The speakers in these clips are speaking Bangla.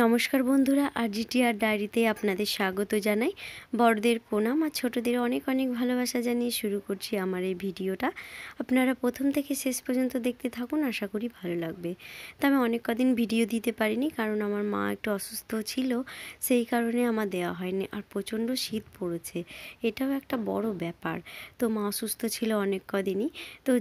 নমস্কার বন্ধুরা, RGTR ডায়েরিতে আপনাদের স্বাগত জানাই। বড়দের প্রণাম আর ছোটদের অনেক অনেক ভালোবাসা জানিয়ে শুরু করছি আমার এই ভিডিওটা। আপনারা প্রথম থেকে শেষ পর্যন্ত দেখতে থাকুন, আশা করি ভালো লাগবে। তো আমি অনেক কদিন ভিডিও দিতে পারিনি, কারণ আমার মা একটু অসুস্থ ছিল, সেই কারণে আমার দেওয়া হয়নি। আর প্রচণ্ড শীত পড়েছে, এটাও একটা বড় ব্যাপার। তো মা অসুস্থ ছিল অনেক কদিনই। তো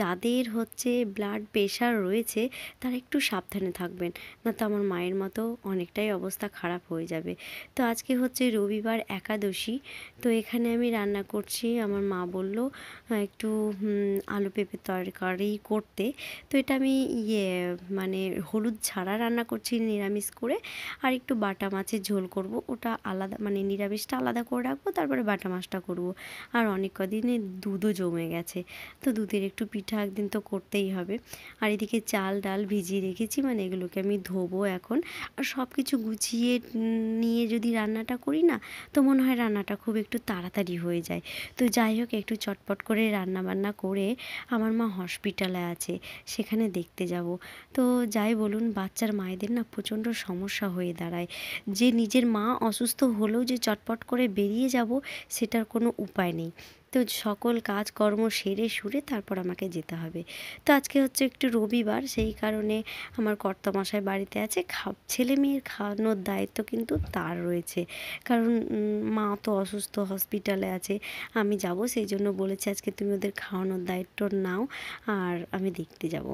যাদের হচ্ছে ব্লাড প্রেশার রয়েছে তারা একটু সাবধানে থাকবেন, না তো আমার মায়ের মতো অনেকটাই অবস্থা খারাপ হয়ে যাবে। তো আজকে হচ্ছে রবিবার, একাদশী। তো এখানে আমি রান্না করছি। আমার মা বলল একটু আলু পেঁপে তরকারি করতে। তো এটা আমি মানে হলুদ ছাড়া রান্না করছি, নিরামিষ করে। আর একটু বাটা মাছের ঝোল করব, ওটা আলাদা, মানে নিরামিষটা আলাদা করে রাখবো, তারপরে বাটা মাছটা করব। আর অনেক কদিনে দুধও জমে গেছে, তো দুধের একটু পিঠা একদিন তো করতেই হবে। আর এদিকে চাল ডাল ভিজিয়ে রেখেছি, মানে এগুলোকে আমি ধোবো এখন। আর সব কিছু গুছিয়ে নিয়ে যদি রান্নাটা করি না, তো মনে হয় রান্নাটা খুব একটু তাড়াতাড়ি হয়ে যায়। তো যাই হোক, একটু চটপট করে রান্না বান্না করে আমার মা হসপিটালে আছে, সেখানে দেখতে যাব। তো যাই বলুন, বাচ্চার মায়েদের না প্রচণ্ড সমস্যা হয়ে দাঁড়ায়, যে নিজের মা অসুস্থ হলেও যে চটপট করে বেরিয়ে যাব, সেটার কোনো উপায় নেই। তো সকল কাজকর্ম সেরে সুরে তারপর আমাকে যেতে হবে। তো আজকে হচ্ছে একটু রবিবার, সেই কারণে আমার কর্তামশাই বাড়িতে আছে। ছেলে মেয়ের খাওয়ানোর দায়িত্ব কিন্তু তার রয়েছে, কারণ মা তো অসুস্থ, হসপিটালে আছে। আমি যাব, সেই জন্য বলেছে আজকে তুমি ওদের খাওয়ানোর দায়িত্ব নাও, আর আমি দেখতে যাব।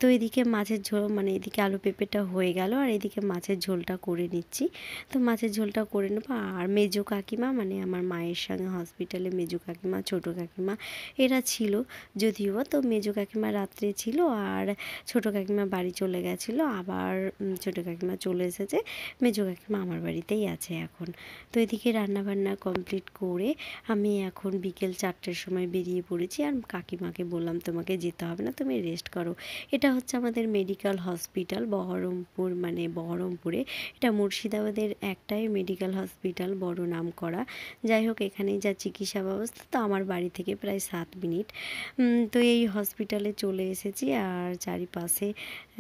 তো এদিকে মাছের ঝোল, মানে এদিকে আলু পেঁপেটা হয়ে গেল, আর এদিকে মাছের ঝোলটা করে নিচ্ছি। তো মাছের ঝোলটা করে নেবো। আর মেজো কাকিমা, মানে আমার মায়ের সঙ্গে হসপিটালে মেজো কাকিমা, ছোটো কাকিমা এরা ছিল যদিও। তো মেজো কাকিমা রাত্রে ছিল, আর ছোটো কাকিমা বাড়ি চলে গেছিলো। আবার ছোটো কাকিমা চলে এসেছে, মেজো কাকিমা আমার বাড়িতেই আছে এখন। তো এদিকে রান্নাবান্না কমপ্লিট করে আমি এখন বিকেল 4টের সময় বেরিয়ে পড়েছি। আর কাকিমাকে বললাম তোমাকে যেতে হবে না, তুমি রেস্ট করো। এটা হচ্ছে আমাদের মেডিকেল হসপিটাল বহরমপুর, মানে বহরমপুরে। এটা মুর্শিদাবাদের একটাই মেডিকেল হসপিটাল, বড় নাম করা। যাই হোক, এখানেই যা চিকিৎসা ব্যবস্থা, তো আমার বাড়ি থেকে প্রায় 7 মিনিট। তো এই হসপিটালে চলে এসেছি। আর চারিপাশে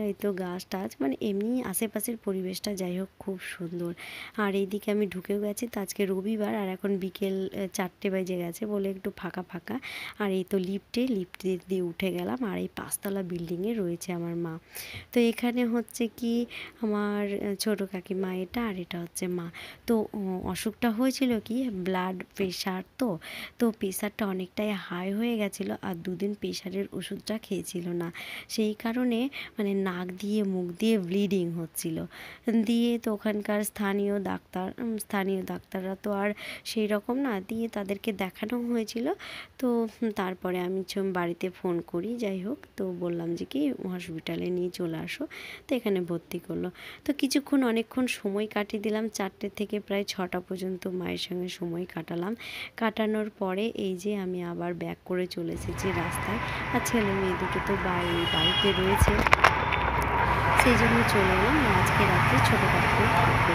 এই তো গাছ টাছ, মানে এমনি আশেপাশের পরিবেশটা যাই হোক খুব সুন্দর। আর এইদিকে আমি ঢুকেও গেছি। তো আজকে রবিবার, আর এখন বিকেল 4টে বেজে গেছে বলে একটু ফাঁকা ফাঁকা। আর এই তো লিফট দিয়ে উঠে গেলাম, আর এই 5তলা বিল্ডিংয়ে রয়েছে আমার মা। তো এখানে হচ্ছে কি আমার ছোটো কাকিমা এটা, আর এটা হচ্ছে মা। তো অসুখটা হয়েছিল কি ব্লাড প্রেশার, তো প্রেশারটা অনেকটাই হাই হয়ে গেছিলো, আর 2 দিন প্রেশারের ওষুধটা খেয়েছিল না, সেই কারণে মানে নাক দিয়ে মুখ দিয়ে ব্লিডিং হচ্ছিল। দিয়ে তো ওখানকার স্থানীয় ডাক্তাররা তো আর সেই রকম না, দিয়ে তাদেরকে দেখানো হয়েছিল। তো তারপরে আমি বাড়িতে ফোন করি, যাই হোক, তো বললাম যে কি হসপিটালে নিয়ে চলে আসো। তো এখানে ভর্তি করলো। তো কিছুক্ষণ অনেকক্ষণ সময় কাটিয়ে দিলাম, 4টে থেকে প্রায় 6টা পর্যন্ত মায়ের সঙ্গে সময় কাটানোর পরে এই যে আমি আবার ব্যাক করে চলে এসেছি রাস্তায়। আর ছেলে মেয়ে দুটো তো বাড়িতে রয়েছে, সেই জন্য চলে এলাম। আজকে রাত্রে ছোটোখাটো থাকবে।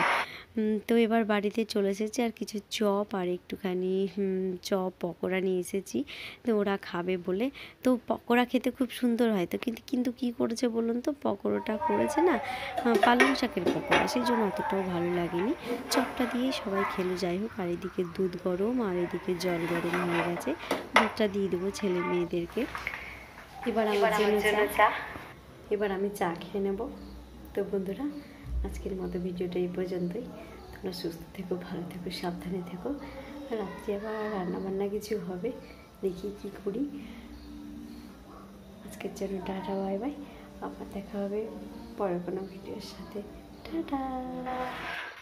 তো এবার বাড়িতে চলে এসেছি, আর কিছু চপ আর একটুখানি চপ পকোড়া নিয়ে এসেছি, তো ওরা খাবে বলে। তো পকোড়া খেতে খুব সুন্দর হয়, তো কিন্তু কী করেছে বলুন তো, পকোড়াটা করেছে না পালং শাকের পকোড়া, সেই জন্য অতটাও ভালো লাগেনি। চপটা দিয়েই সবাই খেলো। যাই হোক, আর এদিকে দুধ গরম, আর এদিকে জল গরম হয়ে গেছে, দুধটা দিয়ে দেবো ছেলে মেয়েদেরকে। এবার আমি চা খেয়ে নেব। তো বন্ধুরা, আজকের মতো ভিডিওটা এই পর্যন্তই। তোমরা সুস্থ থেকো, ভালো থেকো, সাবধানে থেকো। রাত্রে আবার রান্নাবান্না কিছু হবে, দেখি কী করি। আজকের জন্য টাটা, বাই বাই। আবার দেখা হবে পরের কোনো ভিডিওর সাথে। টাটা।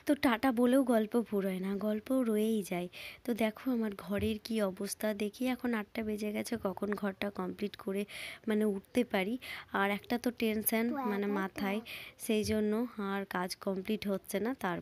তো টাটা বলেও গল্প ফুরোয় না, গল্প রয়েই যায়। তো দেখো আমার ঘরের কি অবস্থা, দেখি এখন 8টা বেজে গেছে, কখন ঘরটা কমপ্লিট করে মানে উঠতে পারি। আর একটা তো টেনশন মানে মাথায়, সেই জন্য আর কাজ কমপ্লিট হচ্ছে না। তার